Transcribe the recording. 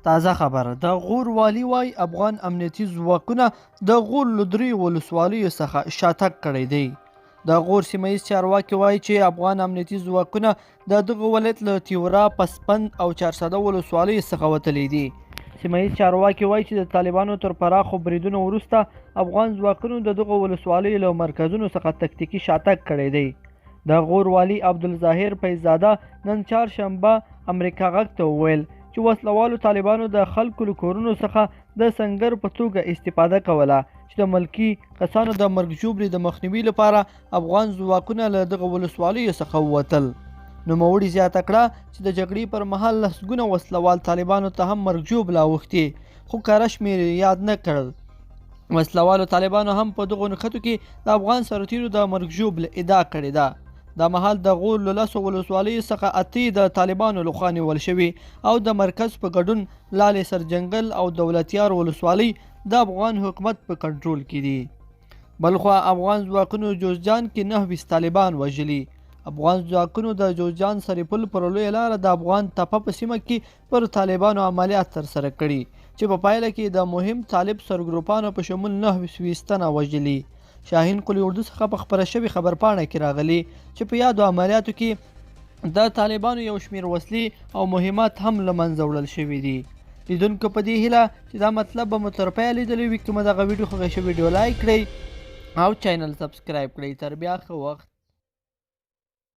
تازه خبره د غور والي وای افغان امنیتي ځواکونه د غور له 3 ولسوالیو څخه شاتګ کړی دی. د غور سیمه ییز چارواکي وایي چې افغان امنیتي ځواکونه د دغه ولایت له تیورا، پسپند او ۴ ولسوالیو څخه وتلي دي. سیمه ییز چارواکي وایي چې د طالبانو تر پراخو بریدونو وروسته افغان ځواکونو د دغه ولسوالیو له مرکزونو څخه تکتیکي شاتګ کړی دی. د غور والي عبدالظاهر فیضزاده نن چهارشنبه امریکا غږ ته وویل چې وسلوالو طالبانو د خلکو له کورونو څخه د سنګر په توګه استفاده کوله چې د ملکي کسانو د مرګ ژوبلې د مخنیوي لپاره افغان ځواکونه له دغه ولسوالیو څخه ووتل. نوموړي زیاته کړه چې د جګړې پر مهال لسګونه وسلوال طالبانو ته هم مرګ ژوبله اوښتې خو کره شمېر یاد نه کړل. وسلوالو طالبانو هم په دغو نښتو کې د افغان سرتیرو د مرګ ژوبله ادعا کړې ده. دا مهال د غور له 10 ولسوالیو څخه 8 د طالبانو لخوا نیول شوي او د مرکز په ګډون لالې سرجنګل او دولتیار ولسوالۍ د افغان حکومت په کنټرول کې دي. بلخوا افغان ځواکونو جوزجان کې 9 طالبان وژلي. افغان ځواکونو د جوزجان سرپل پر لویه لاره د افغان تپه په سیمه کې پر طالبانو عملیات ترسره کړي چې په پایله کې د مهم طالب سرګروپانو په شمول 9 تنه وژلي. شاهین قلی اردو څخه په خپره شوې خبرپاڼه کې راغلي چې په یادو عملیاتو کې د طالبانو یو شمېر وسلې او مهمات هم له منځه وړل شوي دي. لیدونکو په دې هیله چې دا مطلب به مو تر پایه لیدلی وي، که مو دغه ویډیو خوښه شوې ویډیو لایک کړئ او چینل سبسکرایب کړئ. تر بیا ښه وخت.